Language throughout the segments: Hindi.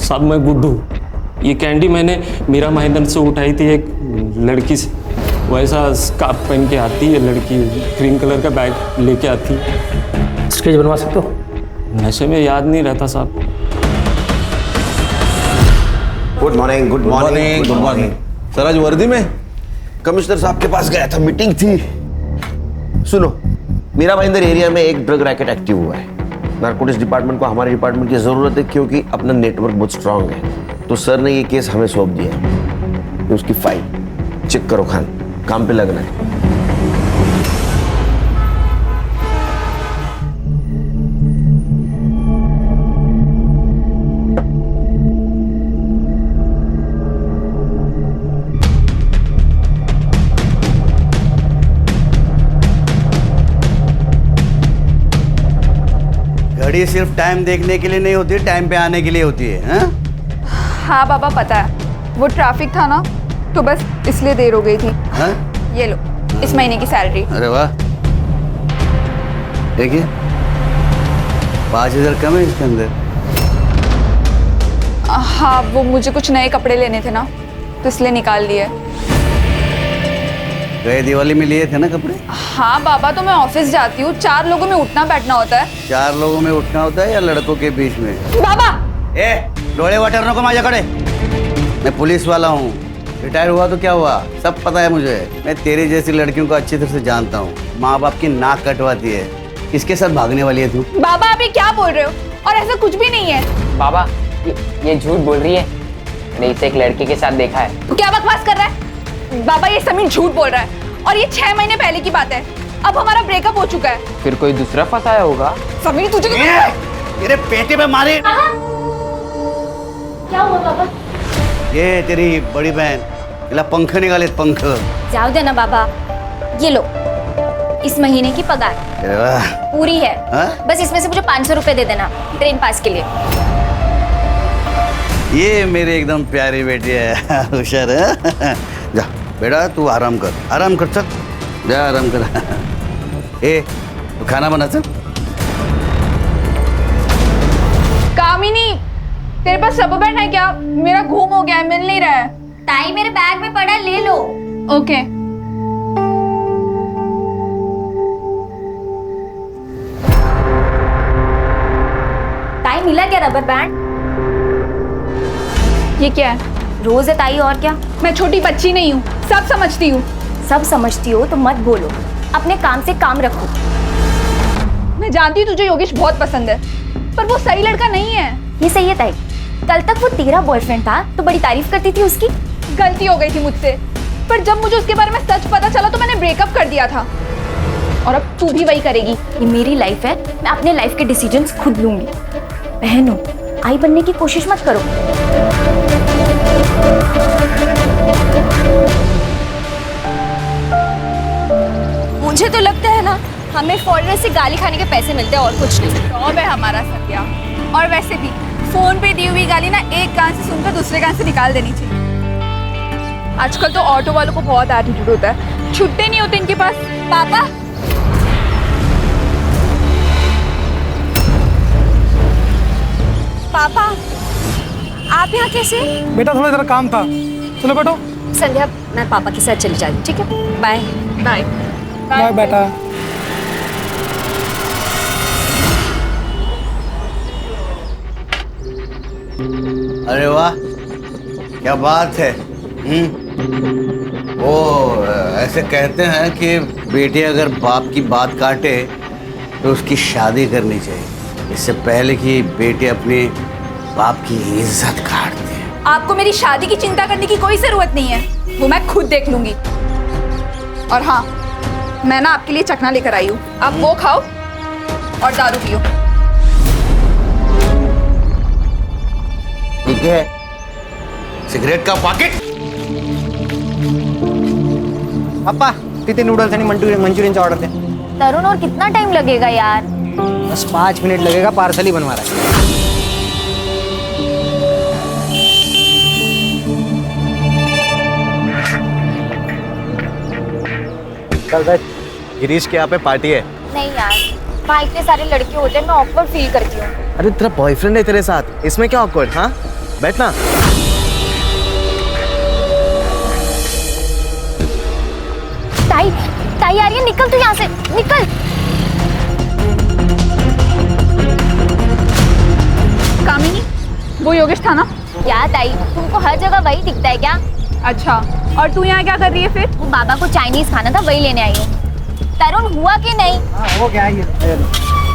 साहब मैं गुड्डू, ये कैंडी मैंने मीरा महेंद्र से उठाई थी एक लड़की से। वैसा स्कार्फ पहन के आती है लड़की, ग्रीन कलर का बैग लेके आती है। स्केच बनवा सकते हो? नशे में याद नहीं रहता साहब। Good morning. Good morning. Good morning. Sir आज वर्दी में? कमिश्नर साहब के पास गया था, मीटिंग थी। सुनो, मीरा भाईंदर एरिया में एक ड्रग रैकेट एक्टिव हुआ है। नारकोटिक्स डिपार्टमेंट को हमारे डिपार्टमेंट की जरूरत है क्योंकि अपना नेटवर्क बहुत स्ट्रांग है। तो सर ने ये केस हमें सौंप दिया है। उसकी फाइल चेक करो खान, काम पे लगना है। घड़ी सिर्फ टाइम देखने के लिए नहीं होती, टाइम पे आने के लिए होती है। हाँ बाबा पता है, वो ट्रैफिक था ना तो बस इसलिए देर हो गई थी। हाँ? ये लो इस महीने की सैलरी। अरे वाह, देखिए 5,000 कम है इसके अंदर। हाँ वो मुझे कुछ नए कपड़े लेने थे ना तो इसलिए निकाल लिए। गए दिवाली में लिए थे ना कपड़े? हाँ बाबा, तो मैं ऑफिस जाती हूँ, 4 लोगों में उठना बैठना होता है। 4 लोगों में उठना होता है या लड़कों के बीच में? बाबा ए, डोले वाटर को माजा खड़े। मैं पुलिस वाला हूँ, रिटायर हुआ तो क्या हुआ, सब पता है मुझे। मैं तेरी जैसी लड़कियों को अच्छी तरह से जानता हूँ। माँ बाप की नाक कटवाती है, किसके साथ भागने वाली है तू? बाबा आप ये क्या बोल रहे हो? और ऐसा कुछ भी नहीं है। बाबा ये झूठ बोल रही है, मैंने इसे एक लड़के के साथ देखा है। क्या बकवास कर रहा है बाबा? ये समीर झूठ बोल रहा है और ये 6 महीने पहले की बात है। अब हमारा ब्रेकअप हो चुका है। फिर कोई दूसरा फंसाया होगा। समीर तुझे तेरे पेटे पे मारे। क्या हुआ बाबा? ये तेरी बड़ी बहन, इला पंख निकाले, पंख। जाओ देना बाबा, ये लो इस महीने की पगार अरे वाह। पूरी है। हाँ? बस इसमें से मुझे 500 रुपए दे देना ट्रेन पास के लिए। ये मेरी एकदम प्यारी बेटी है, होशियार है। जा बेटा तू आराम कर, आराम कर, चल जा आराम कर। ए तू खाना बना, चल। कामिनी तेरे पास रबर बैंड है क्या? मेरा घूम हो गया है, मिल नहीं रहा है। ताई मेरे बैग में पड़ा, ले लो। ओके ताई मिला क्या रबर बैंड? ये क्या है? रोज है ताई, और क्या? मैं छोटी बच्ची नहीं हूँ, सब समझती हूँ। सब समझती हो तो मत बोलो, अपने काम से काम रखो। मैं जानती हूँ तुझे योगेश बहुत पसंद है, पर वो सही लड़का नहीं है। ये सही है ताई, कल तक वो तेरा बॉयफ्रेंड था तो बड़ी तारीफ करती थी उसकी। गलती हो गई थी मुझसे, पर जब मुझे उसके बारे में सच पता चला तो मैंने ब्रेकअप कर दिया था। और अब तू भी वही करेगी। ये मेरी लाइफ है, मैं अपने लाइफ के डिसीजंस खुद लूंगी। बहन हो, आई बनने की कोशिश मत करो। मुझे तो लगता है ना हमें फॉरेनर से गाली खाने के पैसे मिलते हैं और कुछ नहीं। जॉब है हमारा सत्या। और वैसे भी फोन पे दी हुई गाली ना एक कान से सुनकर दूसरे कान से निकाल देनी चाहिए। आजकल तो ऑटो वालों को बहुत एटीट्यूड होता है, छुट्टे नहीं होते इनके पास। पापा पापा आप यहाँ कैसे? बेटा थोड़ा जरा काम था, चलो बैठो। संध्या मैं पापा के साथ चली जा रही हूँ, ठीक है? बाय बाय बाय बेटा। अरे वाह क्या बात है। वो ऐसे कहते हैं कि बेटी अगर बाप की बात काटे तो उसकी शादी करनी चाहिए, इससे पहले कि बेटी अपने बाप की इज्जत काट दे। आपको मेरी शादी की चिंता करने की कोई जरूरत नहीं है, वो मैं खुद देख लूंगी। और हाँ, मैं ना आपके लिए चखना लेकर आई हूँ, आप वो खाओ और दारू पियो। ठीक है, सिगरेट का पॉकेट। पापा तिथे नूडल्स आणि मंचुरियनचा ऑर्डर दे। तरुण और कितना टाइम लगेगा यार? बस 5 मिनट लगेगा, पार्सल ही बनवा रहा है। चल बैठ, गिरीश के यहाँ पे पार्टी है। नहीं यार, वहाँ इतने सारे लड़के होते हैं, मैं ऑकवर्ड फील करती हूँ। अरे तेरा बॉयफ्रेंड है तेरे साथ, इसमें क्या ऑकवर्ड? हाँ बैठना। ताई ताई आ रही है, निकल तू यहाँ से, निकल। कामिनी, वो योगेश था ना? क्या ताई, तुमको हर जगह वही दिखता है क्या? अच्छा, और तू यहाँ क्या कर रही है फिर? वो बाबा को चाइनीज खाना था, वही लेने आई हूँ। तरुण हुआ कि नहीं? वो क्या है?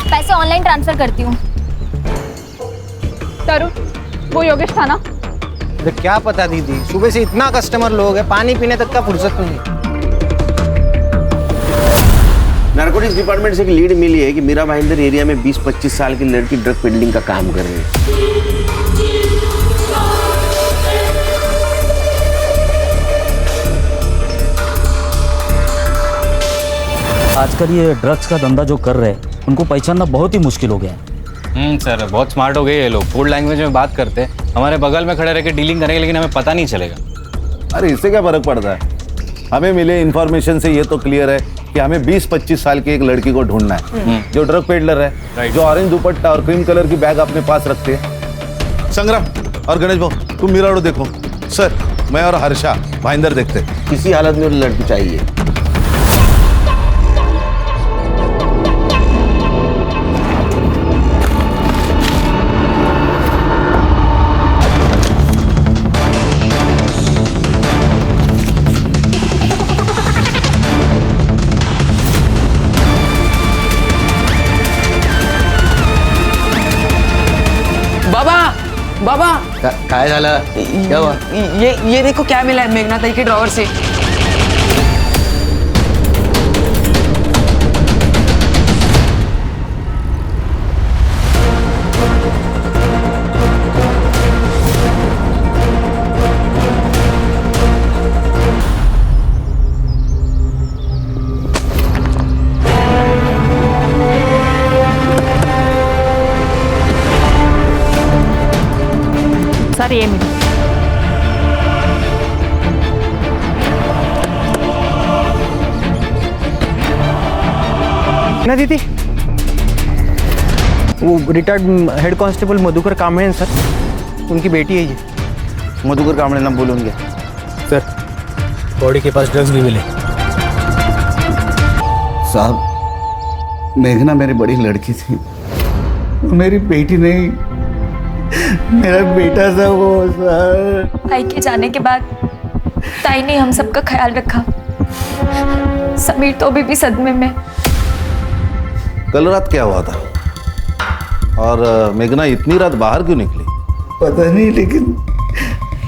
पैसे ऑनलाइन ट्रांसफर करती हूँ। तरुण, वो योगेश था ना? अरे क्या पता दीदी, सुबह से इतना कस्टमर लोग है, पानी पीने तक का फुर्सत नहीं। नारकोटिक्स डिपार्टमेंट से एक लीड मिली है कि मीरा भाईंदर एरिया में 20-25 साल की लड़की ड्रग पेडलिंग का काम कर रही है। आजकल ये ड्रग्स का धंधा जो कर रहे हैं उनको पहचानना बहुत ही मुश्किल हो गया है। सर बहुत स्मार्ट हो गए ये लोग, कोड लैंग्वेज में बात करते हैं, हमारे बगल में खड़े रह के डीलिंग करेंगे लेकिन हमें पता नहीं चलेगा। अरे इससे क्या फर्क पड़ता है, हमें मिले इन्फॉर्मेशन से ये तो क्लियर है कि हमें 20-25 साल की एक लड़की को ढूंढना है जो ड्रग पेडलर है, जो ऑरेंज दुपट्टा और क्रीम कलर की बैग अपने पास रखते हैं। संग्राम और गणेश भाऊ तुम मीरा रोड देखो, सर मैं और हर्षा भाईंदर देखते हैं। किसी हालत में लड़की चाहिए। बाबा काय झालं? क्या हुआ? ये देखो क्या मिला है मेघना ताई के ड्रॉवर से। सर ये मिली। ना दीदी, वो retired head constable Madhukar Kamble हैं सर, उनकी बेटी है ये। मधुकर कांबळे नाम बोलूंगे सर, बॉडी के पास ड्रग्स भी मिले। साहब, मेघना मेरी बड़ी लड़की थी, मेरी बेटी नहीं, मेरा बेटा था वो सर। ताई के जाने के बाद ताई ने हम सबका ख्याल रखा। समीर तो अभी भी सदमे में। कल रात क्या हुआ था और मेघना इतनी रात बाहर क्यों निकली? पता नहीं,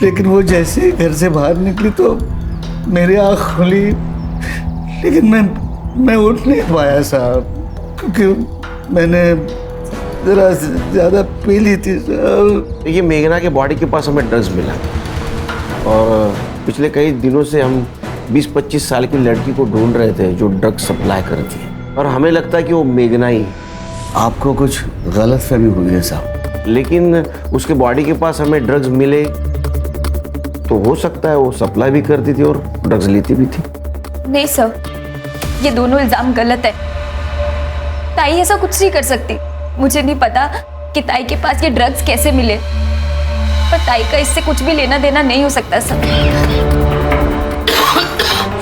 लेकिन वो जैसे घर से बाहर निकली तो मेरी आँख खुली, लेकिन मैं उठ नहीं पाया साहब, क्योंकि मैंने जरा ज़्यादा पी ली थी साहब। ये मेघना के बॉडी के पास हमें ड्रग्स मिला और पिछले कई दिनों से हम 20-25 साल की लड़की को ढूंढ रहे थे जो ड्रग्स सप्लाई करती है, और हमें लगता है कि वो मेघना ही। आपको कुछ गलतफहमी हुई है साहब। लेकिन उसके बॉडी के पास हमें ड्रग्स मिले तो हो सकता है वो सप्लाई भी करती थी और ड्रग्स लेती भी थी। नहीं सर, ये दोनों इल्जाम गलत है। ताई ऐसा कुछ नहीं कर सकती। मुझे नहीं पता कि ताई के पास ये ड्रग्स कैसे मिले, पर ताई का इससे कुछ भी लेना देना नहीं हो सकता सर।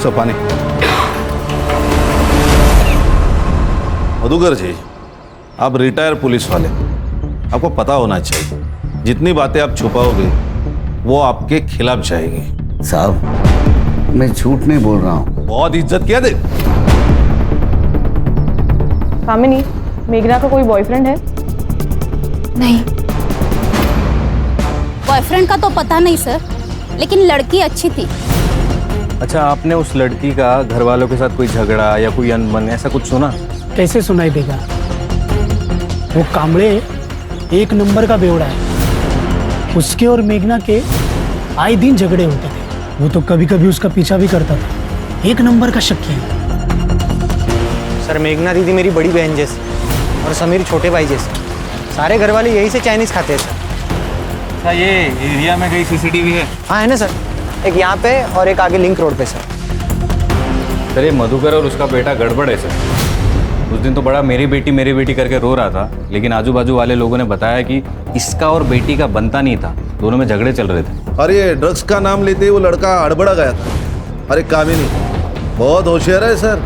सपानी, मधुकर जी, आप रिटायर पुलिस वाले, आपको पता होना चाहिए जितनी बातें आप छुपाओगे वो आपके खिलाफ जाएगी। साहब, मैं झूठ नहीं बोल रहा हूँ। बहुत इज्जत किया दे। कामिनी, मेघना का कोई बॉयफ्रेंड है? नहीं। बॉयफ्रेंड का तो पता नहीं सर, लेकिन लड़की अच्छी थी। अच्छा, आपने उस लड़की का घर वालों के साथ कोई झगड़ा या कोई अनबन ऐसा कुछ सुना? कैसे सुनाई देगा? वो कांबळे एक नंबर का बेवड़ा है। उसके और मेघना के आए दिन झगड़े होते थे। वो तो कभी कभी उसका पीछा भी करता था। एक नंबर का शक्की है। सर, मेघना दीदी मेरी बड़ी बहन जैसी और समीर छोटे भाई जैसे। सारे घर वाले यही से चाइनीज खाते हैं सर। अच्छा, ये एरिया में कहीं सीसीटीवी है? हाँ है ना सर, एक यहाँ पे और एक आगे लिंक रोड पे सर। सर, ये मधुकर और उसका बेटा गड़बड़ है सर। उस दिन तो बड़ा मेरी बेटी करके रो रहा था, लेकिन आजू बाजू वाले लोगों ने बताया कि इसका और बेटी का बनता नहीं था, दोनों में झगड़े चल रहे थे। और ये ड्रग्स का नाम लेते ही वो लड़का हड़बड़ा गया था। अरे कामिनी बहुत होशियार है सर,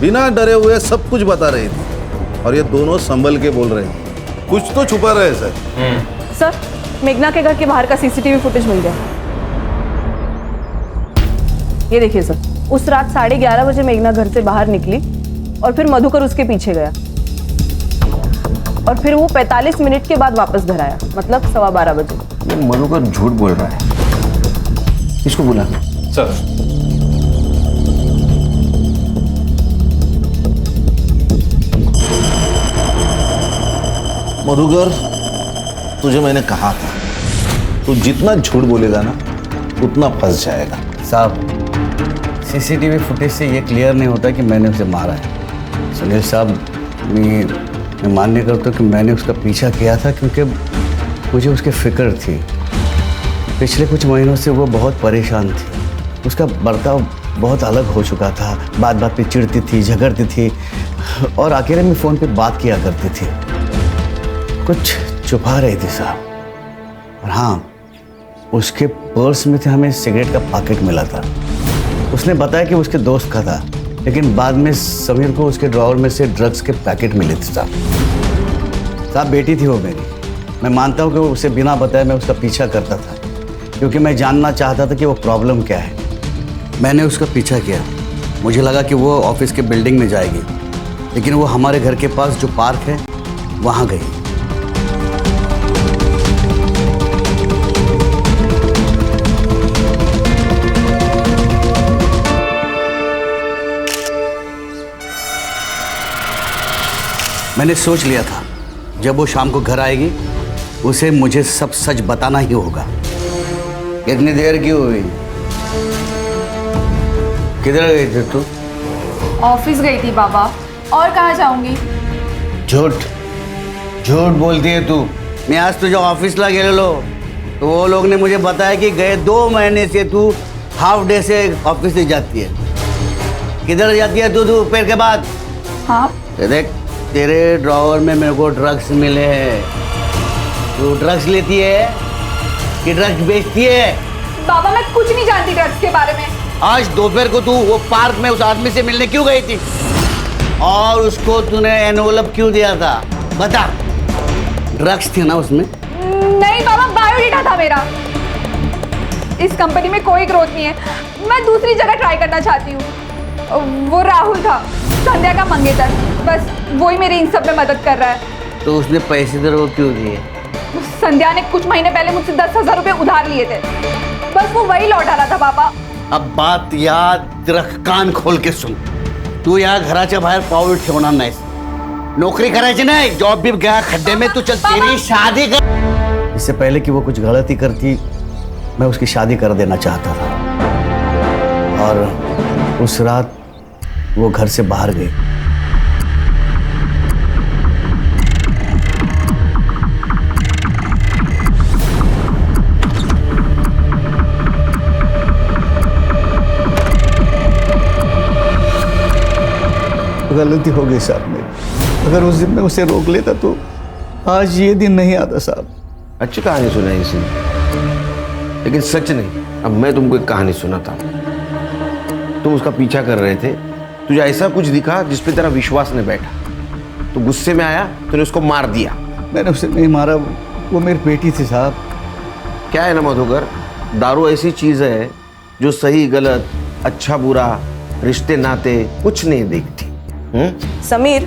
बिना डरे हुए सब कुछ बता रही थी और ये दोनों संभल के बोल रहे हैं, कुछ तो छुपा रहे सर। सर, मेघना के घर के बाहर का सीसीटीवी फुटेज मिल गया। ये देखिए सर, उस रात 11:30 बजे मेघना घर से बाहर निकली और फिर मधुकर उसके पीछे गया और फिर वो 45 मिनट के बाद वापस घर आया, मतलब 12:15 बजे। ये मधुकर झूठ बोल रहा है, इसको बुला। सर मधुकर, तुझे मैंने कहा था तू जितना झूठ बोलेगा ना उतना फंस जाएगा। साहब, सीसीटीवी फुटेज से ये क्लियर नहीं होता कि मैंने उसे मारा है। सुनील साहब, मैं मान्य करता हूँ कि मैंने उसका पीछा किया था क्योंकि मुझे उसकी फिक्र थी। पिछले कुछ महीनों से वो बहुत परेशान थी, उसका बर्ताव बहुत अलग हो चुका था, बात बात पे चिढ़ती थी, झगड़ती थी और अकेले में फ़ोन पे बात किया करती थी, कुछ छुपा रही थी साहब। और हाँ, उसके पर्स में थे हमें सिगरेट का पैकेट मिला था, उसने बताया कि उसके दोस्त का था, लेकिन बाद में समीर को उसके ड्रॉवर में से ड्रग्स के पैकेट मिले थे साहब। बेटी थी वो मेरी, मैं मानता हूँ कि उसे बिना बताए मैं उसका पीछा करता था क्योंकि मैं जानना चाहता था कि वो प्रॉब्लम क्या है। मैंने उसका पीछा किया, मुझे लगा कि वो ऑफिस के बिल्डिंग में जाएगी, लेकिन वो हमारे घर के पास जो पार्क है वहाँ गई। मैंने सोच लिया था जब वो शाम को घर आएगी उसे मुझे सब सच बताना ही होगा। इतनी देर क्यों हुई? किधर गई थी तू? ऑफिस गई थी बाबा, और कहाँ जाऊंगी? झूठ बोलती है तू। मैं आज तुझे ऑफिस ला गेले लो तो वो लोग ने मुझे बताया कि गए 2 महीने से तू हाफ डे से ऑफिस से जाती है। किधर जाती है तू दोपहर के बाद? हाँ, देख, तेरे ड्रॉवर में मेरे को ड्रग्स मिले हैं। तू ड्रग्स लेती है कि ड्रग्स बेचती है? बाबा मैं कुछ नहीं जानती ड्रग्स के बारे में। आज दोपहर को तू वो पार्क में उस आदमी से मिलने क्यों गई थी और उसको तूने एनवलप क्यों दिया था? बता। ड्रग्स थी ना उसमें? नहीं बाबा, बायोडेटा था मेरा। इस कंपनी में कोई ग्रोथ नहीं है, मैं दूसरी जगह ट्राई करना चाहती हूँ। वो राहुल था, संध्या का मंगेतर, बस वही मेरी इन सब में मदद कर रहा है। तो उसने पैसे तेरे को क्यों दिए? संध्या ने कुछ महीने पहले मुझसे 10,000 रुपए उधार लिए थे, बस वो वही लौटा रहा था पापा। अब बात याद रख, कान खोल के सुन। तू यहाँ घराच्या बाहेर पाऊल ठेवणार नाहीस, नौकरी करायची नाही, जॉब भी गया खड्डे में, तू चल तेरी शादी कर। इससे पहले कि वो कुछ गलती करती मैं उसकी शादी कर देना चाहता था और उस रात वो घर से बाहर गई। गलती हो गई साहब मेरी, अगर उस दिन मैं उसे रोक लेता तो आज ये दिन नहीं आता साहब। अच्छी कहानी सुनाई इसने, लेकिन सच नहीं। अब मैं तुमको एक कहानी सुनाता हूँ। तुम उसका पीछा कर रहे थे, तुझे ऐसा कुछ दिखा जिस पे तेरा विश्वास नहीं बैठा, तो गुस्से में आया, तूने उसको मार दिया। मैंने उसे नहीं मारा, वो मेरी बेटी थी साहब। क्या है ना मधुकर, दारू ऐसी चीज है जो सही गलत, अच्छा बुरा, रिश्ते नाते कुछ नहीं देखती। समीर,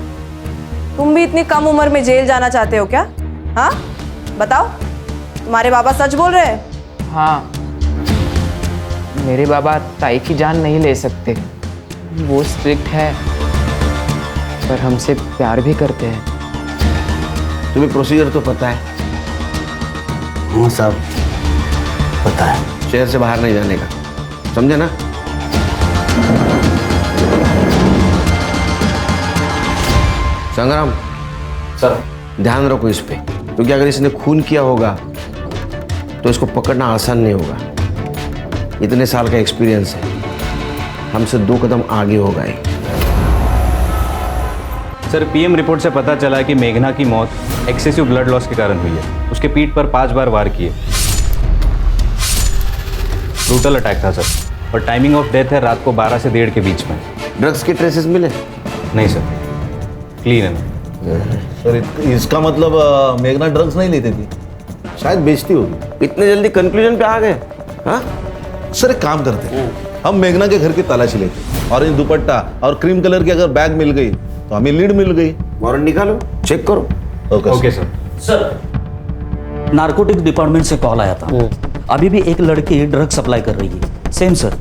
तुम भी इतनी कम उम्र में जेल जाना चाहते हो क्या? हाँ बताओ, तुम्हारे बाबा सच बोल रहे हैं? हाँ, मेरे बाबा ताई की जान नहीं ले सकते, वो स्ट्रिक्ट है पर हमसे प्यार भी करते हैं। तुम्हें प्रोसीजर तो पता है? हाँ साहब, पता है। शहर से बाहर नहीं जाने का, समझे ना? संग्राम सर, ध्यान रखो इस पे, क्योंकि अगर इसने खून किया होगा तो इसको पकड़ना आसान नहीं होगा। इतने साल का एक्सपीरियंस है, हमसे 2 कदम आगे हो गए। सर पीएम रिपोर्ट से पता चला कि मेघना की मौत एक्सेसिव ब्लड लॉस के कारण हुई है। उसके पीठ पर 5 बार वार किए। ब्रूटल अटैक था सर, और टाइमिंग ऑफ डेथ है रात को 12 से 1:30 के बीच में। ड्रग्स के ट्रेसेस मिले? नहीं सर, क्लीन है। सर इसका मतलब मेघना ड्रग्स नहीं लेती थी, शायद बेचती होगी। इतने जल्दी कंक्लूजन पे आ गए? हाँ सर एक काम करते हैं, हम मेघना के घर की तलाशी लेते हैं। ऑरेंज दुपट्टा और क्रीम कलर की अगर बैग मिल गई तो हमें लीड मिल गई। वारंट निकालो, चेक करो। Okay sir. Sir narcotic department से कॉल आया था, अभी भी एक लड़की ड्रग सप्लाई कर रही है। सेम सर,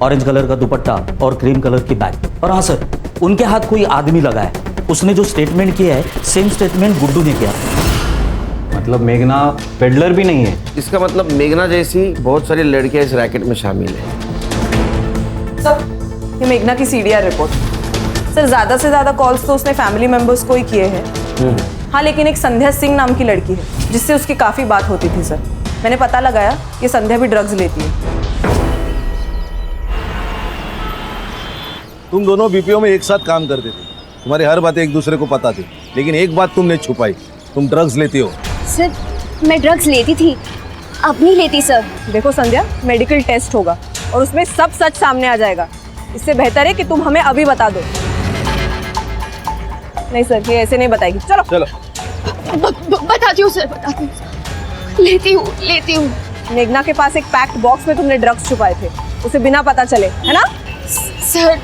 ऑरेंज कलर का दुपट्टा और क्रीम कलर की बैग। और हाँ सर, उनके हाथ कोई आदमी लगा है। उसने जो स्टेटमेंट किया है सेम स्टेटमेंट गुड्डू ने किया। मतलब मेघना पेडलर भी नहीं है? इसका मतलब मेघना जैसी बहुत सारी लड़कियां इस रैकेट में शामिल है। सर ये मेघना की सीडीआर रिपोर्ट। सर ज़्यादा से ज़्यादा कॉल्स तो उसने फैमिली मेंबर्स को ही किए हैं। हाँ लेकिन एक संध्या सिंह नाम की लड़की है जिससे उसकी काफ़ी बात होती थी सर। मैंने पता लगाया कि संध्या भी ड्रग्स लेती है। तुम दोनों बीपीओ में एक साथ काम करते थे, तुम्हारी हर बातें एक दूसरे को पता थी, लेकिन एक बात तुमने छुपाई, तुम ड्रग्स लेती हो। सर मैं ड्रग्स लेती थी, अब नहीं लेती सर। देखो संध्या, मेडिकल टेस्ट होगा और उसमें सब सच सामने आ जाएगा। इससे बेहतर है कि तुम हमें अभी बता दो। नहीं सर, ये ऐसे नहीं बताएगी। चलो चलो। बताती हूँ सर, बताती हूँ। लेती हूँ। मेघना के पास एक पैक्ड बॉक्स में तुमने ड्रग्स छुपाए थे, उसे बिना पता चले, है ना? सर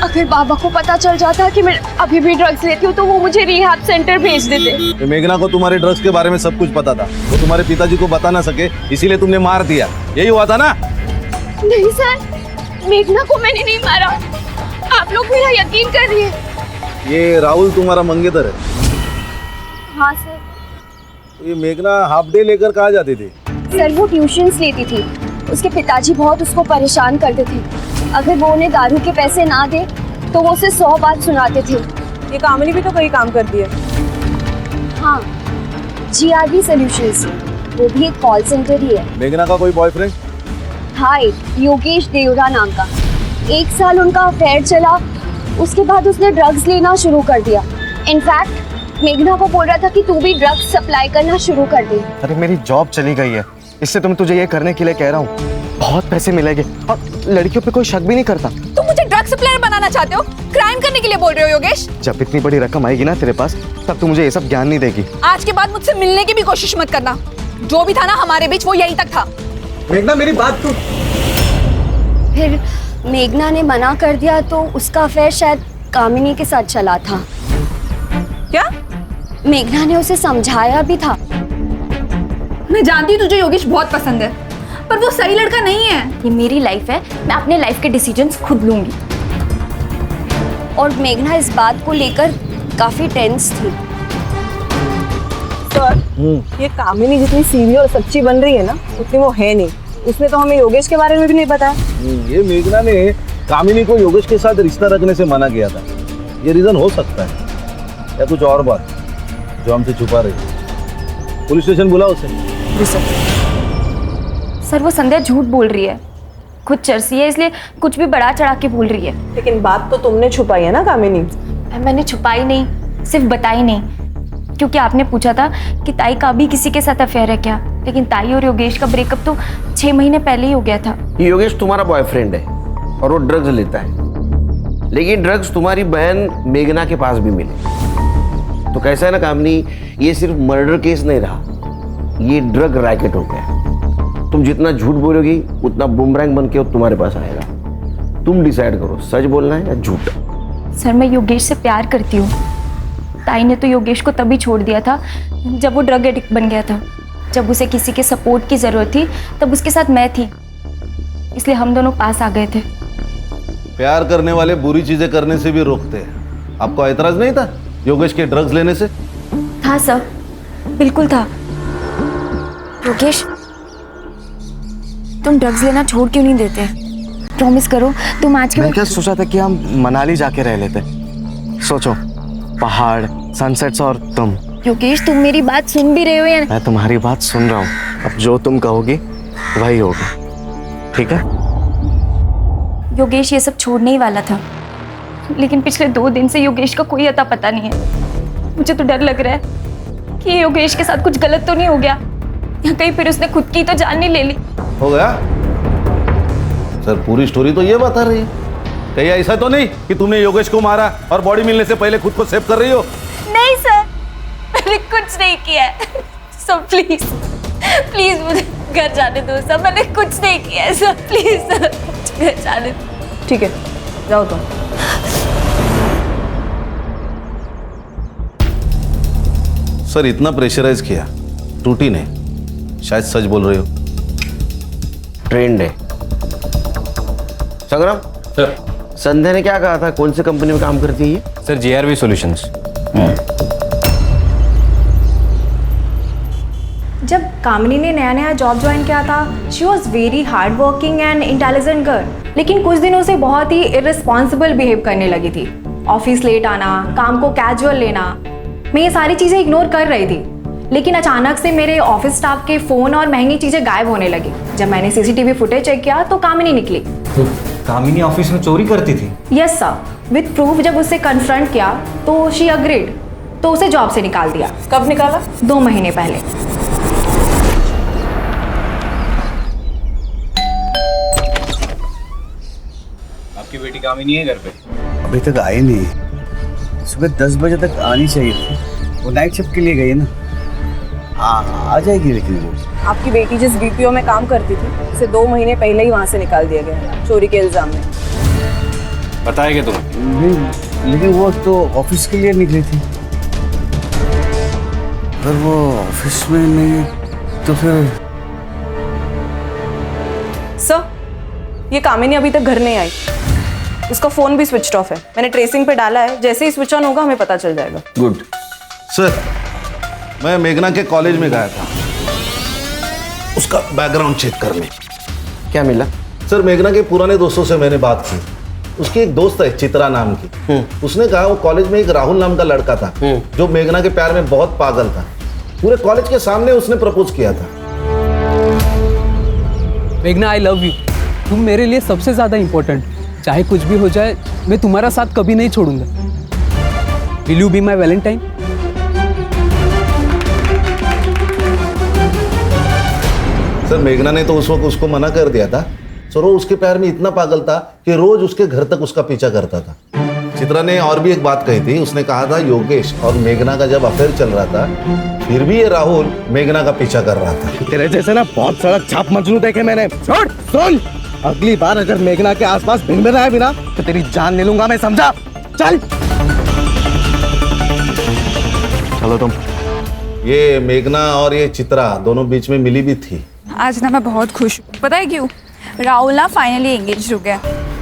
अगर बाबा को पता चल जाता कि मैं अभी भी ड्रग्स लेती हूँ तो वो मुझे रिहैब सेंटर भेज देते। तो मेघना को तुम्हारे ड्रग्स के बारे में सब कुछ पता था, वो तुम्हारे पिताजी को बता ना सके, इसीलिए तुमने मार दिया। यही हुआ था ना? नहीं सर, मेघना को मैंने नहीं मारा। आप लोग मेरा यकीन करिए। ये राहुल तुम्हारा मंगेतर है? हाँ सर। ये मेघना हाफ डे लेकर कहाँ जाती थी? सर वो ट्यूशन्स लेती थी। उसके पिताजी बहुत उसको परेशान करते थे। अगर वो उन्हें दारू के पैसे ना दे तो वो उसे 100 बात सुनाते थे। ये कामिनी भी तो कहीं काम करती है। हाँ, GRV सॉल्यूशंस, वो भी एक कॉल सेंटर ही है। मेघना का कोई बॉयफ्रेंड? हाँ, योगेश देवरा नाम का। 1 साल उनका अफेयर चला, उसके बाद उसने ड्रग्स लेना शुरू कर दिया। इनफैक्ट मेघना को बोल रहा था कि तू भी ड्रग्स सप्लाई करना शुरू कर दे। अरे मेरी जॉब चली गई है, इससे तुम तुझे ये करने के लिए कह रहा हूँ। बहुत पैसे मिलेंगे और लड़कियों पे कोई शक भी नहीं करता। तुम मुझे ड्रग सप्लायर बनाना चाहते हो? क्राइम करने के लिए बोल रहे हो योगेश? जब इतनी बड़ी रकम आएगी ना तेरे पास, तब तू मुझे ये सब ज्ञान नहीं देगी। आज के बाद मुझसे मिलने की भी कोशिश मत करना। जो भी था ना हमारे बीच वो यहीं तक था। मेघना मेरी बात सुन। फिर मेघना ने मना कर दिया तो उसका अफेयर शायद कामिनी के साथ चला था। क्या? मेघना ने उसे समझाया भी था। मैं जानती हूँ तुझे योगेश बहुत पसंद है, पर वो सही लड़का नहीं है। ये मेरी लाइफ है, मैं अपने लाइफ के डिसीजंस खुद लूंगी। और मेघना इस बात को लेकर काफी टेंस थी। सर, ये कामिनी जितनी सीधी और सच्ची बन रही है ना, उतनी वो है नहीं। उसने तो हमें योगेश के बारे में भी नहीं बताया। ये मेघना ने कामिनी को योगेश के साथ रिश्ता रखने से मना किया था। ये रीजन हो सकता है, या कुछ और बात जो हमसे छुपा रही है। पुलिस स्टेशन बुलाओ उसे। जी सर। सर वो संध्या झूठ बोल रही है, खुद चरसी है, इसलिए कुछ भी बढ़ा चढ़ा के बोल रही है। लेकिन बात तो तुमने छुपाई है ना कामिनी? मैंने छुपाई नहीं, सिर्फ बताई नहीं, क्योंकि आपने पूछा था कि ताई का भी किसी के साथ अफेयर है क्या। लेकिन ताई और योगेश का ब्रेकअप तो 6 महीने पहले ही हो गया था। योगेश तुम्हारा बॉयफ्रेंड है और वो ड्रग्स लेता है, लेकिन ड्रग्स तुम्हारी बहन मेघना के पास भी मिले। तो कैसा है ना कामनी, ये सिर्फ मर्डर केस नहीं रहा, ये ड्रग रैकेट हो गया। तुम जितना झूठ बोलोगी उतना बुमरैंग बन के तुम्हारे पास आएगा। तुम डिसाइड करो, सच बोलना है या झूठ। सर मैं योगेश से प्यार करती हूँ। ताई ने तो योगेश को तभी छोड़ दिया था जब वो ड्रग एडिक्ट बन गया था। जब उसे किसी के सपोर्ट की ज़रूरत थी तब उसके साथ मैं थी, इसलिए हम दोनों पास आ गए थे। प्यार करने वाले बुरी चीजें करने से भी रोकते हैं। आपको एतराज नहीं था योगेश के ड्रग्स लेने से? था सर, बिल्कुल था। योगेश तुम ड्रग्स लेना छोड़ क्यों नहीं देते? प्रॉमिस करो तुम आज के मैं क्या सोचा था कि हम मनाली जाके रह लेते। सोचो, पहाड़, सनसेट्स और तुम। योगेश तुम मेरी बात सुन भी रहे हो या? मैं तुम्हारी बात सुन रहा हूँ। अब जो तुम कहोगी वही होगा, ठीक है? योगेश ये सब छोड़ने ही वाला था, लेकिन पिछले 2 दिन से योगेश का कोई अता पता नहीं है। मुझे तो डर लग रहा है कि योगेश के साथ कुछ गलत तो नहीं हो गया, या कहीं फिर उसने खुद की तो जान नहीं ले ली। हो गया सर, पूरी स्टोरी तो ये बता रही है। कहीं ऐसा तो नहीं कि तुमने योगेश को मारा और बॉडी मिलने से पहले खुद को सेव कर रही हो? नहीं सर, मैंने कुछ नहीं किया है। सर प्लीज प्लीज मुझे घर जाने दो सर, मैंने कुछ नहीं किया है सर, प्लीज सर घर जाने दो। ठीक है, जाओ तुम। सर इतना प्रेशराइज किया, टूटी नहीं, शायद सच बोल रहे हो। ट्रेंड है। संग्राम सर, संध्या ने क्या कहा था, कौन सी कंपनी में काम करती है ये? Sir JRV solutions. जब कामिनी ने नया नया जॉब ज्वाइन किया था, she was very hard working and intelligent girl, लेकिन कुछ दिनों से बहुत ही इररिस्पॉन्सिबल बिहेव करने लगी थी। ऑफिस लेट आना, काम को कैजुअल लेना, मैं ये सारी चीज़ें इग्नोर कर रही थी, लेकिन अचानक से मेरे ऑफिस स्टाफ के फ़ोन और महंगी चीज़ें गायब होने लगी। जब मैंने CCTV फुटेज चेक किया तो कामिनी निकली। तो कामिनी ऑफिस में चोरी करती थी? Yes sir, with proof. जब उससे कन्फ्रंट किया तो शी अग्रीड, तो उसे जॉब से निकाल दिया। कब निकाला? 2 महीने पहले। आपकी बेटी कामिनी है घर पे? अभी तक आई नहीं, सुबह 10 बजे तक आनी चाहिए थी, वो नाइट शिफ्ट के लिए गई ना। हाँ आ जाएगी, लेकिन वो आपकी बेटी जिस BPO में काम करती थी, उसे 2 महीने पहले ही वहाँ से निकाल दिया गया चोरी के इल्जाम में। बताया क्या तुम्हें? नहीं, लेकिन वो तो ऑफिस के लिए निकली थी। अगर वो ऑफिस में नहीं तो फिर। सर, ये कामिनी अभी तक घर नहीं आई, उसका फोन भी स्विच ऑफ है। मैंने ट्रेसिंग पे डाला है, जैसे ही स्विच ऑन होगा हमें पता चल जाएगा। गुड सर, मैं मेघना के कॉलेज में गया था उसका बैकग्राउंड चेक करने। क्या मिला? सर मेघना के पुराने दोस्तों से मैंने बात की। उसकी एक दोस्त है चित्रा नाम की, उसने कहा वो कॉलेज में एक राहुल नाम का लड़का था जो मेघना के प्यार में बहुत पागल था। पूरे कॉलेज के सामने उसने प्रपोज किया था। मेघना, आई लव यू। तुम मेरे लिए सबसे ज्यादा इंपॉर्टेंट। चाहे कुछ भी हो जाए, मैं तुम्हारा साथ कभी नहीं छोड़ूंगा। Will you be my Valentine? Sir मेघना ने तो उस वक्त उसको मना कर दिया था। सर वो उसके प्यार में इतना पागल था कि रोज उसके घर तक उसका पीछा करता था। चित्रा ने और भी एक बात कही थी, उसने कहा था योगेश और मेघना का जब अफेयर चल रहा था, फिर भी ये राहुल मेघना का पीछा कर रहा था। तेरे जैसे ना बहुत सड़क छाप मजनू देखे मैंने। सुन, अगली बार अगर मेघना के आसपास भिन आए बिना तो तेरी जान ले लूंगा मैं, समझा? चल चलो तुम। ये मेघना और ये चित्रा दोनों बीच में मिली भी थी। आज ना मैं बहुत खुश हूँ, पता है क्यों? राहुल ना फाइनली एंगेज हो गया।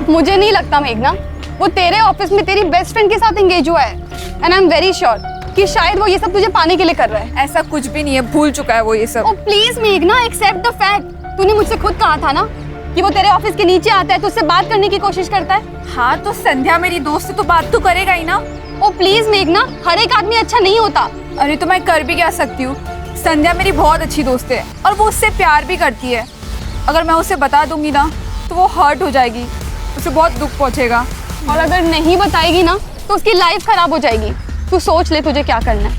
मुझे नहीं लगता मेघना, वो तेरे ऑफिस में तेरी बेस्ट फ्रेंड के साथ एंगेज हुआ है, and I am very sure कि शायद वो ये सब तुझे पाने के लिए कर रहा है। ऐसा कुछ भी नहीं है, भूल चुका है वो ये सब। ओ प्लीज मेघना, एक्सेप्ट द फैक्ट। तूने मुझसे खुद कहा था ना कि वो तेरे ऑफिस के नीचे आता है तो उससे बात करने की कोशिश करता है। हाँ तो संध्या मेरी दोस्त है तो बात तो करेगा ही ना। ओ प्लीज मेघना, हर एक आदमी अच्छा नहीं होता। अरे तो मैं कर भी क्या सकती हूँ? संध्या मेरी बहुत अच्छी दोस्त है और वो उससे प्यार भी करती है। अगर मैं उसे बता दूंगी ना तो वो हर्ट हो जाएगी, उसे बहुत दुख पहुंचेगा। और अगर नहीं बताएगी ना तो उसकी लाइफ खराब हो जाएगी। तू सोच ले तुझे क्या करना है।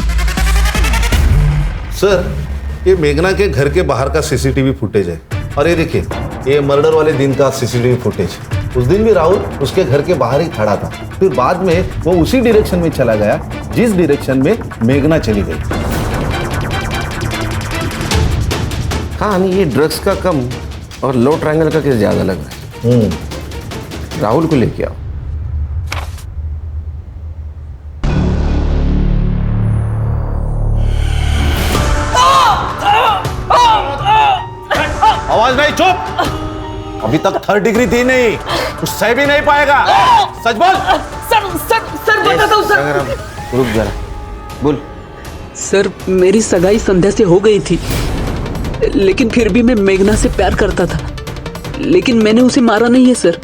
सर ये मेघना के घर के बाहर का CCTV फुटेज है, और ये देखिए ये मर्डर वाले दिन का CCTV फुटेज। उस दिन भी राहुल उसके घर के बाहर ही खड़ा था, फिर बाद में वो उसी डायरेक्शन में चला गया जिस डायरेक्शन में मेघना चली गई। हाँ नहीं, ये ड्रग्स का कम और लो ट्रायंगल का केस ज्यादा लग रहा है। राहुल को लेके आओ। आवाज नहीं, चुप। अभी तक 3rd डिग्री थी नहीं, उससे भी नहीं पाएगा। सच बोल। सर बताता हूँ सर। रुक जरा, बोल। सर मेरी सगाई संध्या से हो गई थी, लेकिन फिर भी मैं मेघना से प्यार करता था, लेकिन मैंने उसे मारा नहीं है सर।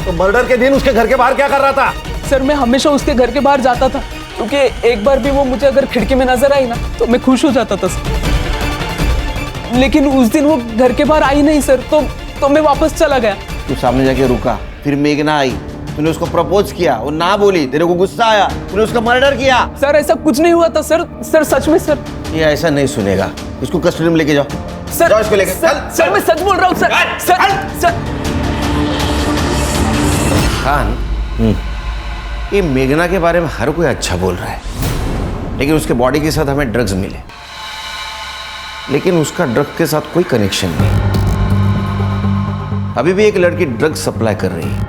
तो मर्डर के दिन उसके घर के बाहर क्या कर रहा था? सर मैं हमेशा उसके घर के बाहर जाता था, क्योंकि एक बार भी वो मुझे अगर खिड़की में नजर आई ना तो मैं खुश हो जाता था सर। लेकिन उस दिन वो घर के बाहर आई नहीं सर, तो मैं वापस चला गया। तू सामने जाके रुका, फिर मेघना आई तूने उसको प्रपोज किया, वो ना बोली, तेरे को गुस्सा आया, तूने उसका मर्डर किया। सर ऐसा कुछ नहीं हुआ था सर। सर सच में सर। ये ऐसा नहीं सुनेगा, इसको कस्टडी में लेके जाओ। सर जाओ इसको लेके। सर मैं सच बोल रहा हूँ सर। सर खान, ये मेघना के बारे में हर कोई अच्छा बोल रहा है, लेकिन उसके बॉडी के साथ हमें ड्रग्स मिले, लेकिन उसका ड्रग के साथ कोई कनेक्शन नहीं। अभी भी एक लड़की ड्रग्स सप्लाई कर रही है।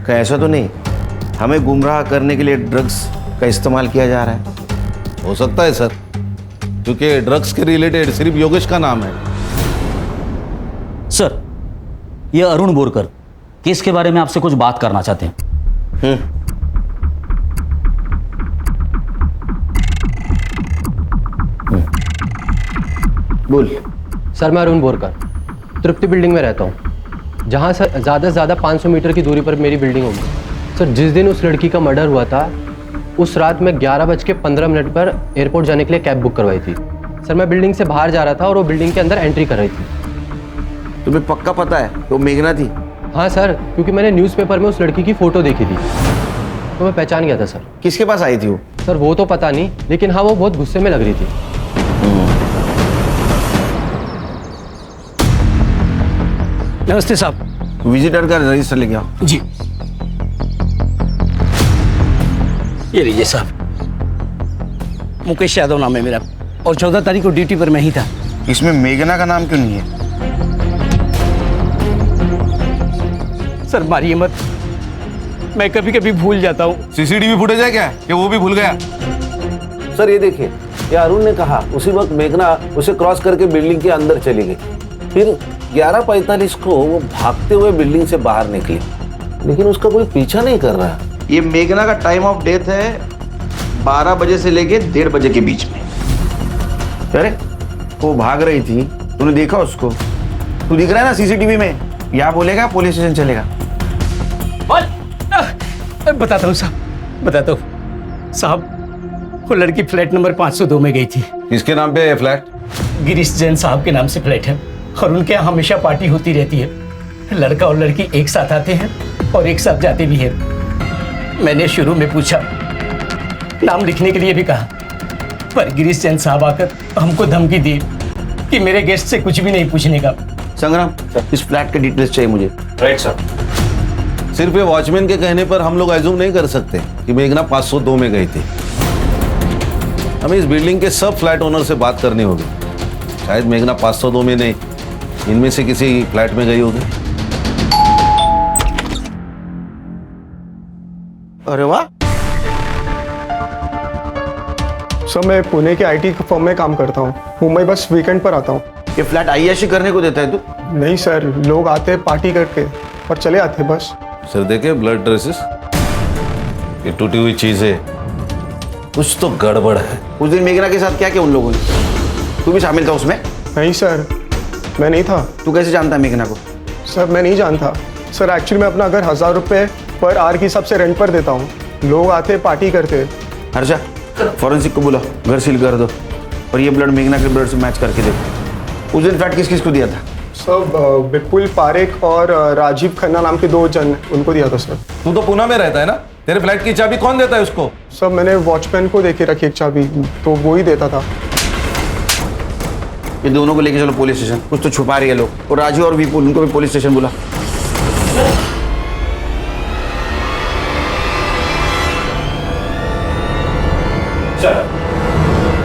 क्या ऐसा तो नहीं हमें गुमराह करने के लिए ड्रग्स का इस्तेमाल किया जा रहा है? हो सकता है सर, क्योंकि ड्रग्स के रिलेटेड सिर्फ योगेश का नाम है। सर, ये अरुण बोरकर केस के बारे में आपसे कुछ बात करना चाहते हैं। बोल। सर मैं अरुण बोरकर तृप्ति बिल्डिंग में रहता हूँ, जहाँ सर ज़्यादा से ज़्यादा 500 मीटर की दूरी पर मेरी बिल्डिंग होगी। सर जिस दिन उस लड़की का मर्डर हुआ था उस रात मैं 11:15 पर एयरपोर्ट जाने के लिए कैब बुक करवाई थी। सर मैं बिल्डिंग से बाहर जा रहा था और वो बिल्डिंग के अंदर एंट्री कर रही थी। तुम्हें पक्का पता है वो मेघना थी? हाँ सर, क्योंकि मैंने न्यूज़पेपर में उस लड़की की फ़ोटो देखी थी तो मैं पहचान गया था सर। किसके पास आई थी वो? सर वो तो पता नहीं, लेकिन हाँ वो बहुत गुस्से में लग रही थी। नमस्ते साहब। विजिटर का रजिस्टर लेके आओ। जी ये लीजिए साहब। मुकेश यादव नाम है मेरा और 14 तारीख को ड्यूटी पर मैं ही था। इसमें मेघना का नाम क्यों नहीं है? सर मारिए मत, मैं कभी कभी भूल जाता हूँ। सीसीटीवी फुटेज है क्या कि वो भी भूल गया? सर ये देखिए, ये अरुण ने कहा उसी वक्त मेघना उसे क्रॉस करके बिल्डिंग के अंदर चली गई, फिर 11:45 को वो भागते हुए बिल्डिंग से बाहर निकली, लेकिन उसका कोई पीछा नहीं कर रहा। ये मेघना का टाइम ऑफ डेथ है 12 बजे से लेके 1:30 बजे के बीच में। अरे वो भाग रही थी, तूने देखा उसको? तू दिख रहा है ना सीसीटीवी में? या बोलेगा पुलिस स्टेशन चलेगा? बताता हूँ साहब, बताता हूँ साहब। वो लड़की फ्लैट नंबर 502 में गई थी। किसके नाम पे है फ्लैट? गिरीश जैन साहब के नाम से फ्लैट है और उनके यहाँ हमेशा पार्टी होती रहती है। लड़का और लड़की एक साथ आते हैं और एक साथ जाते भी हैं। मैंने शुरू में पूछा, नाम लिखने के लिए भी कहा, पर गिरीश जैन साहब आकर हमको धमकी दी कि मेरे गेस्ट से कुछ भी नहीं पूछने का। संग्राम, इस फ्लैट के डिटेल्स चाहिए मुझे। Right sir. सिर्फ ये वॉचमैन के कहने पर हम लोग एज्यूम नहीं कर सकते कि मेघना 502 में गई थी। हमें इस बिल्डिंग के सब फ्लैट ओनर से बात करनी होगी। शायद मेघना 502 में नहीं, इनमें से किसी फ्लैट में गई होगी। अरे वाह। सर मैं पुणे के आईटी फर्म में काम करता हूँ, मुंबई बस वीकेंड पर आता हूँ। ये फ्लैट आईएशी करने को देता है तू? नहीं सर, लोग आते पार्टी करके और चले आते बस। सर देखे ब्लड ट्रेसेस, ये टूटी हुई चीजें, कुछ तो गड़बड़ है। उस दिन मेघना के साथ क्या किया उन लोगों ने? तू भी शामिल था उसमें? नहीं सर, मैं नहीं था। तू कैसे जानता है मेघना को? सर मैं नहीं जानता सर, एक्चुअली मैं अपना घर 1000 रुपये पर आवर के हिसाब से रेंट पर देता हूँ। लोग आते पार्टी करते। हर्षा, फॉरेंसिक को बुला, घर सील कर दो और ये ब्लड मेघना के ब्लड से मैच करके देखो। उस दिन फ्लैट किस किस को दिया था? सर विपुल पारेख और राजीव खन्ना नाम के 2 जन, उनको दिया था सर। तू तो पुणे में रहता है ना, तेरे फ्लैट की चाबी कौन देता है उसको? सर मैंने वॉचमैन को देके रखी एक चाबी, तो वो ही देता था। ये दोनों को लेके चलो पुलिस स्टेशन, कुछ तो छुपा रही है लोग। और राजू और विपुल, उनको भी पुलिस स्टेशन बुला।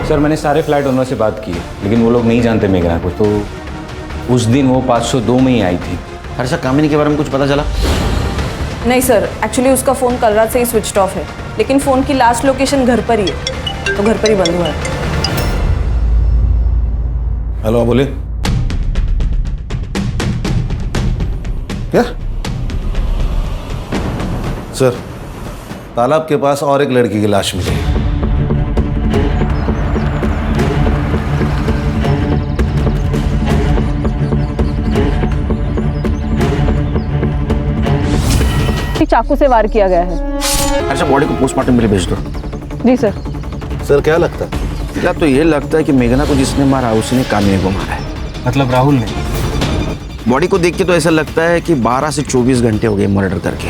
सर मैंने सारे फ्लैट ओनर से बात की है, लेकिन वो लोग नहीं जानते मेघना को। तो उस दिन वो 502 में ही आई थी। हर्षा, कामिनी के बारे में कुछ पता चला? नहीं सर, एक्चुअली उसका फ़ोन कल रात से ही स्विच ऑफ है, लेकिन फ़ोन की लास्ट लोकेशन घर पर ही है, तो घर पर ही बंद हुआ है। हेलो, बोलिए। क्या सर? तालाब के पास और एक लड़की की लाश मिली। चाकू से वार किया गया है। अच्छा, बॉडी को पोस्टमार्टम के लिए भेज दो। जी सर। सर क्या लगता है? क्या तो ये लगता है कि मेघना को जिसने मारा उसने कामिनी को मारा है। मतलब राहुल ने? बॉडी को देख के तो ऐसा लगता है कि 12 से 24 घंटे हो गए मर्डर करके।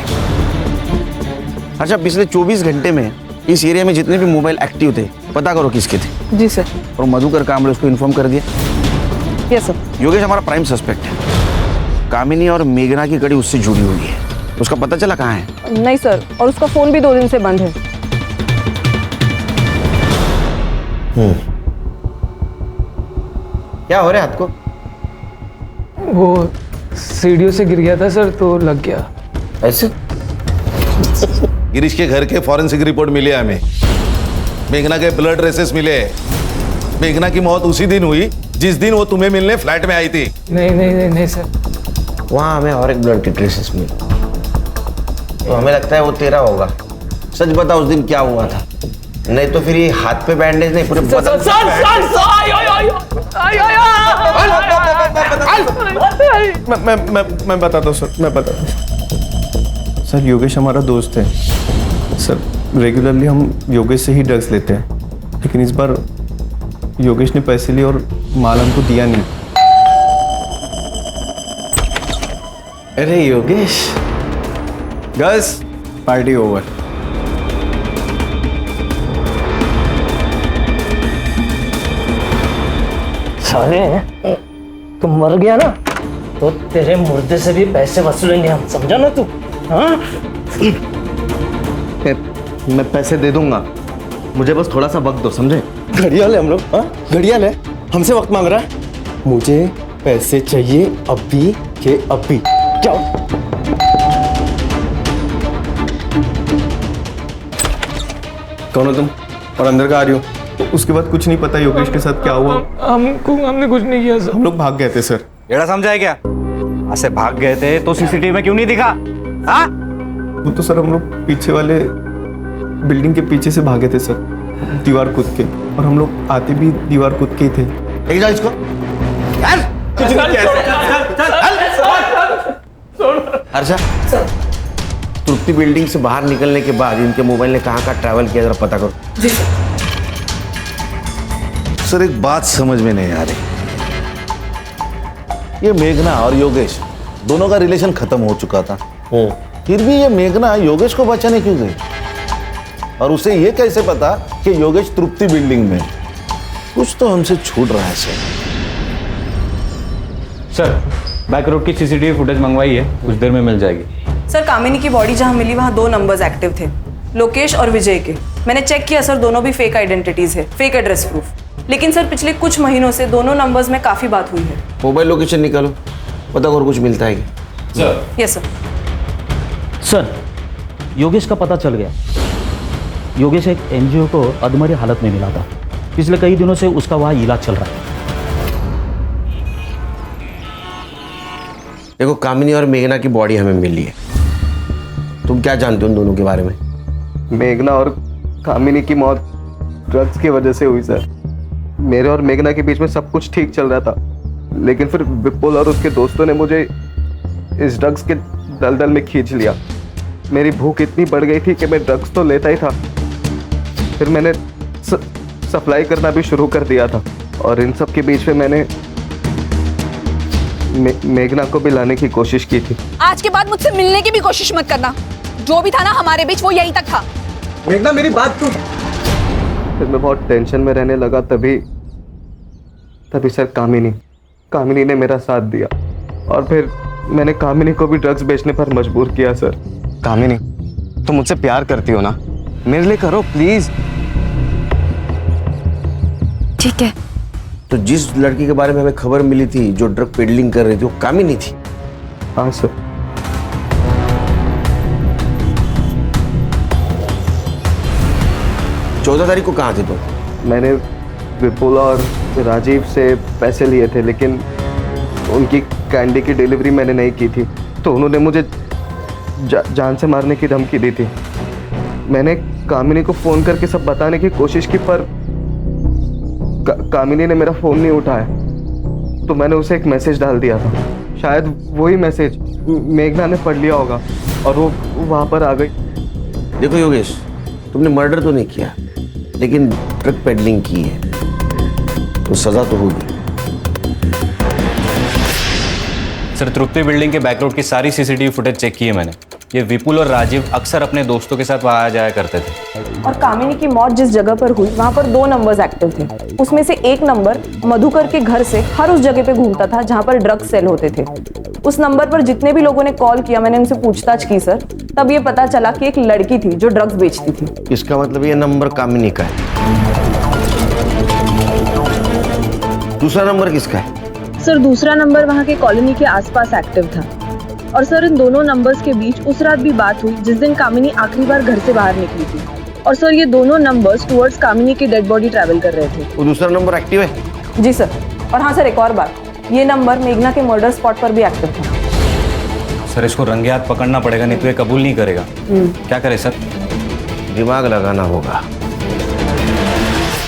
अच्छा, पिछले 24 घंटे में इस एरिया में जितने भी मोबाइल एक्टिव थे पता करो किसके थे। जी सर। और मधुकर कामड़े उसको इन्फॉर्म कर दिया? Yes sir. योगेश हमारा प्राइम सस्पेक्ट है। कामिनी और मेघना की कड़ी उससे जुड़ी हुई है। उसका पता चला कहाँ है? नहीं सर, और उसका फोन भी 2 दिन से बंद है। क्या हो रहा है हाथ को? वो सीढ़ियों से गिर गया था सर, तो लग गया। ऐसे? गिरीश के घर के फॉरेंसिक रिपोर्ट मिली है हमें। मेघना के ब्लड ट्रेसेस मिले। मेघना की मौत उसी दिन हुई जिस दिन वो तुम्हें मिलने फ्लैट में आई थी। नहीं सर। वहाँ हमें और एक ब्लड के ट्रेसेस मिले, तो हमें लगता है वो तेरा होगा। सच बता उस दिन क्या हुआ था, नहीं तो फिर ये हाथ पे बैंडेज नहीं पूरे मैं बताता हूँ सर, मैं बताता हूँ सर। योगेश हमारा दोस्त है सर। रेगुलरली हम योगेश से ही ड्रग्स लेते हैं, लेकिन इस बार योगेश ने पैसे लिए और माल हमको दिया नहीं। अरे योगेश, गर्ल्स पार्टी ओवर। साले, तुम मर गया ना तो तेरे मुर्दे से भी पैसे वसूलेंगे हम, समझा ना तू? हाँ? मैं पैसे दे दूंगा, मुझे बस थोड़ा सा वक्त दो, समझे? घड़ियाल है हम लोग, हाँ? घड़ियाल है, हमसे वक्त मांग रहा है। मुझे पैसे चाहिए अभी के अभी। क्या? कौन हो तुम और अंदर का आ रही हो? उसके बाद कुछ नहीं पता योगेश के साथ क्या हुआ। हमने कुछ नहीं किया सर। हम लोग भाग गए थे सर। एड़ा समझा है क्या? ऐसे भाग गए थे तो सीसीटीवी में क्यों नहीं दिखा? हाँ? वो तो सर हम लोग पीछे वाले बिल्डिंग के पीछे से भागे थे सर, दीवार कूद के, और हम लोग आते भी दीवार कूद के ही थे। ले जाओ इसको। हर्षा, तृप्ति बिल्डिंग से बाहर निकलने के बाद इनके मोबाइल ने कहाँ ट्रैवल किया जरा पता करो। जी सर। सर एक बात समझ में नहीं आ रही, ये मेघना और योगेश दोनों का रिलेशन खत्म हो चुका था, फिर भी ये मेघना योगेश को बचाने क्यों गई? और उसे ये कैसे पता कि योगेश तृप्ति बिल्डिंग में? कुछ तो हमसे छूट रहा है सर, बैक रोड की सीसीटीवी फुटेज मंगवाई है, कुछ देर में मिल जाएगी। सर, कामिनी की बॉडी जहां मिली वहां 2 नंबर्स एक्टिव थे, लोकेश और विजय के। मैंने चेक किया सर, दोनों भी फेक आइडेंटिटीज है, फेक एड्रेस प्रूफ। लेकिन सर पिछले कुछ महीनों से दोनों नंबर्स में काफी बात हुई है। मोबाइल लोकेशन निकालो, पता करो कुछ मिलता है क्या? Yes sir. सर, योगेश का पता चल गया। योगेश एक एनजीओ को अधमरी हालत में मिला था। पिछले कई दिनों से उसका वहाँ इलाज चल रहा है। देखो, कामिनी और मेघना की बॉडी हमें मिली है। तुम क्या जानते हो उन दोनों के बारे में? मेघना और कामिनी की मौत ड्रग्स की वजह से हुई सर। मेरे और मेघना के बीच में सब कुछ ठीक चल रहा था, लेकिन फिर विपुल और उसके दोस्तों ने मुझे इस ड्रग्स के दलदल में खींच लिया। मेरी भूख इतनी बढ़ गई थी कि मैं ड्रग्स तो लेता ही था, फिर मैंने सप्लाई करना भी शुरू कर दिया था। और इन सब के बीच में मैंने मेघना को भी लाने की कोशिश की थी। आज के बाद मुझसे मिलने की भी कोशिश मत करना। जो भी था ना हमारे बीच, वो यहीं तक था। मेघना, मेरी बात सुन। फिर मैं बहुत टेंशन में रहने लगा, तभी सर कामिनी ने मेरा साथ दिया, और फिर मैंने कामिनी को भी ड्रग्स बेचने पर मजबूर किया सर। कामिनी, तुम मुझसे प्यार करती हो ना, मेरे लिए करो प्लीज। ठीक है। तो जिस लड़की के बारे में हमें खबर मिली थी जो ड्रग पेडलिंग कर रही थी, वो कामिनी थी? हाँ सर। चौदह तारीख को कहाँ थे तुम? मैंने विपुल और राजीव से पैसे लिए थे, लेकिन उनकी कैंडी की डिलीवरी मैंने नहीं की थी, तो उन्होंने मुझे जान से मारने की धमकी दी थी। मैंने कामिनी को फ़ोन करके सब बताने की कोशिश की, पर कामिनी ने मेरा फ़ोन नहीं उठाया, तो मैंने उसे एक मैसेज डाल दिया था। शायद वही मैसेज मेघना ने पढ़ लिया होगा और वो वहाँ पर आ गई। देखो योगेश, तुमने मर्डर तो नहीं किया, लेकिन ड्रग पेडलिंग की है, तो सज़ा तो होगी। सर तृप्ति बिल्डिंग के बैक रोड की सारी सीसीटीवी फुटेज चेक की है मैंने। ये विपुल और राजीव अक्सर अपने दोस्तों के साथ वहाँ आया जाया करते थे। और कामिनी की मौत जिस जगह पर हुई वहाँ पर 2 नंबर्स एक्टिव थे। उसमें से एक नंबर मधुकर के घर से हर उस जगह पे घूमता था जहाँ पर ड्रग्स सेल होते थे। उस नंबर पर जितने भी लोगों ने कॉल किया, मैंने उनसे पूछताछ की सर, तब ये पता चला कि एक लड़की थी जो ड्रग्स बेचती थी। इसका मतलब ये नंबर कामिनी का है। दूसरा नंबर किसका है? सर दूसरा नंबर वहाँ के कॉलोनी के आसपास एक्टिव था। और सर इन दोनों नंबर्स के बीच उस रात भी बात हुई जिस दिन कामिनी आखिरी बार घर से बाहर निकली थी। और सर ये दोनों नंबर्स टुवर्ड्स कामिनी की डेड बॉडी ट्रैवल कर रहे थे। वो दूसरा नंबर एक्टिव है? जी सर। और हाँ सर, एक और बात, ये नंबर मेघना के मर्डर स्पॉट पर भी एक्टिव था। सर इसको रंगे हाथ पकड़ना पड़ेगा, नहीं तो ये कबूल नहीं करेगा। क्या करें सर? दिमाग लगाना होगा।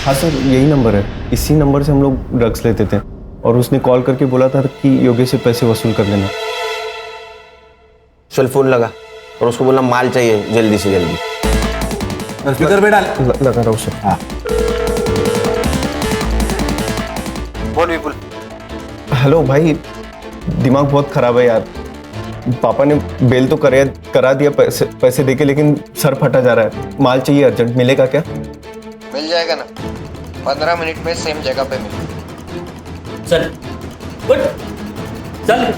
हाँ सर, यही नंबर है। इसी नंबर से हम लोग ड्रग्स लेते थे और उसने कॉल करके बोला था कि योगेश से पैसे वसूल कर लेना। चल फोन लगा और उसको बोलना माल चाहिए जल्दी से जल्दी। स्पीकर पे डाल। लगा रहा हूँ सर। हाँ बोल विपुल। हेलो भाई, दिमाग बहुत खराब है यार। पापा ने बेल तो करा दिया पैसे देके, लेकिन सर फटा जा रहा है। माल चाहिए अर्जेंट, मिलेगा क्या? मिल जाएगा ना, 15 मिनट में सेम जगह पे मिलेगा। चल गुड चल।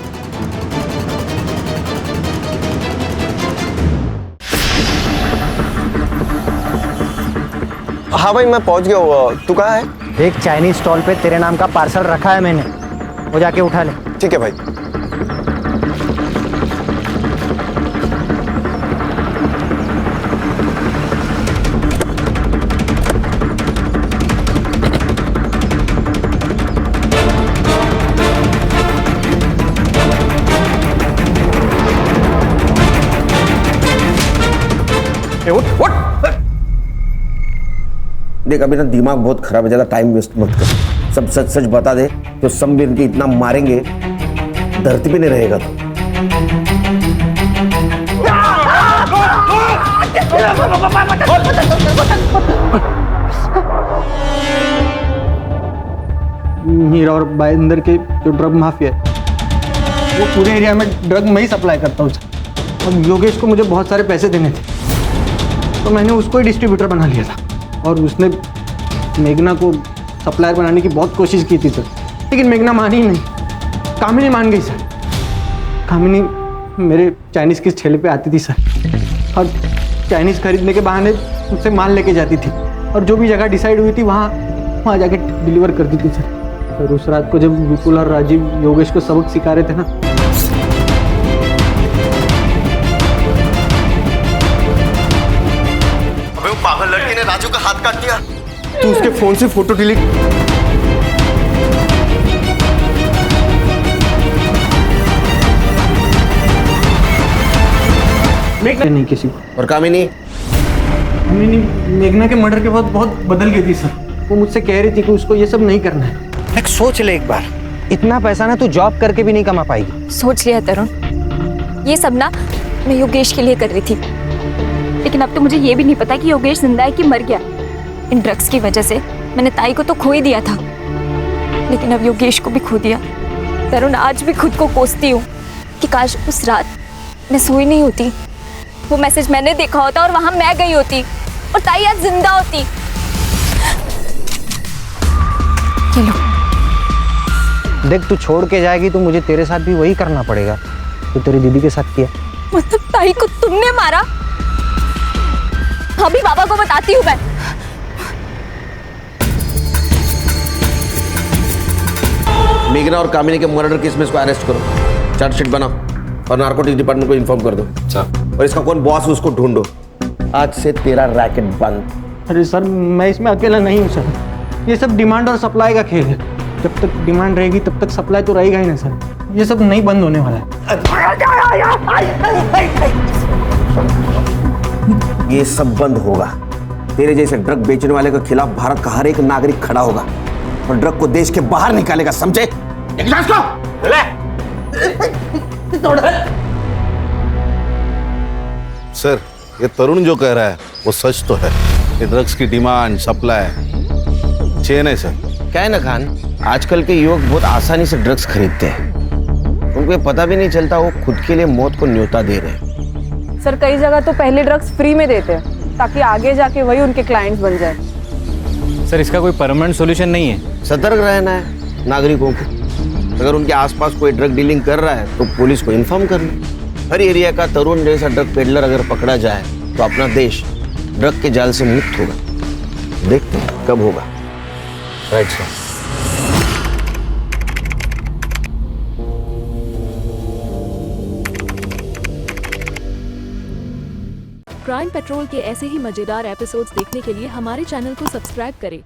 हाँ भाई मैं पहुंच गया हूँ। तू कहाँ है? एक चाइनीज स्टॉल पे तेरे नाम का पार्सल रखा है मैंने, वो जाके उठा ले। ठीक है भाई। देख अभी ना दिमाग बहुत खराब है, ज्यादा टाइम वेस्ट मत कर। सब सच सच बता दे तो समवीर के इतना मारेंगे धरती पे नहीं रहेगा तो। मीरा और भाईंदर के जो ड्रग माफिया है वो पूरे एरिया में ड्रग मैं ही सप्लाई करता हूँ। और योगेश को मुझे बहुत सारे पैसे देने थे तो मैंने उसको ही डिस्ट्रीब्यूटर बना लिया था। और उसने मेघना को सप्लायर बनाने की बहुत कोशिश की थी सर, लेकिन मेघना मानी ही नहीं। कामिनी मान गई सर। कामिनी मेरे चाइनीज़ के ठेले पे आती थी सर, और चाइनीज़ खरीदने के बहाने मुझसे माल लेके जाती थी, और जो भी जगह डिसाइड हुई थी वहाँ जाके डिलीवर करती थी सर। और उस रात को जब विपुल और राजीव योगेश को सबक सिखा रहे थे ना, अबे वो पागल लड़के ने राजू का हाथ काट दिया। तू उसके फोन से फोटो डिलीट। नहीं किसी को। और कामिनी मेघना के मर्डर के बाद बहुत बदल गई थी सर। वो मुझसे कह रही थी कि उसको ये सब नहीं करना है। एक सोच ले एक बार, इतना पैसा ना तू जॉब करके भी नहीं कमा पाएगी। सोच लिया तरुण, ये सब ना मैं योगेश के लिए कर रही थी, लेकिन अब तो मुझे ये भी नहीं पता कि योगेश जिंदा है कि मर गया। इन ड्रग्स की वजह से मैंने ताई को तो खो ही दिया था, लेकिन अब योगेश को भी खो दिया। तरुण आज भी खुद को कोसती हूँ कि काश उस रात मैं सोई नहीं होती, वो मैसेज मैंने देखा होता और वहां मैं गई होती और ताई आज जिंदा होती। चलो देख, तू छोड़ के जाएगी तो मुझे तेरे साथ भी वही करना पड़ेगा तो तेरी दीदी के साथ किया। मतलब ताई को तुमने मारा? अभी बाबा को बताती हूँ मैं। मेघना और कामिनी के मर्डर केस में इसको अरेस्ट करो, चार्जशीट बनाओ और नार्कोटिक्स डिपार्टमेंट को इन्फॉर्म कर दो। और इसका कौन बॉस है उसको ढूंढो। आज से तेरा रैकेट बंद। अरे सर मैं इसमें अकेला नहीं हूँ सर, ये सब डिमांड और सप्लाई का खेल है। जब तक डिमांड रहेगी तब तक सप्लाई तो रहेगा ही ना सर। ये सब नहीं बंद होने वाला है। ये सब बंद होगा। तेरे जैसे ड्रग बेचने वाले के खिलाफ भारत का हर एक नागरिक खड़ा होगा और ड्रग को देश के बाहर निकालेगा, समझे? सर ये तरुण जो कह रहा है वो सच तो है। ये ड्रग्स की डिमांड सप्लाई चेन है सर। क्या है ना खान, आजकल के युवक बहुत आसानी से ड्रग्स खरीदते हैं। उनको पता भी नहीं चलता, वो खुद के लिए मौत को न्योता दे रहे हैं। सर कई जगह तो पहले ड्रग्स फ्री में देते हैं ताकि आगे जाके वही उनके क्लाइंट्स बन जाए। सर इसका कोई परमानेंट सॉल्यूशन नहीं है। सतर्क रहना है नागरिकों को। अगर उनके आसपास कोई ड्रग डीलिंग कर रहा है तो पुलिस को इन्फॉर्म करना। हर एरिया का तरुण जैसा ड्रग पेडलर अगर पकड़ा जाए तो अपना देश ड्रग के जाल से मुक्त होगा। देखते हैं कब होगा। Right sir. क्राइम पेट्रोल के ऐसे ही मजेदार एपिसोड्स देखने के लिए हमारे चैनल को सब्सक्राइब करें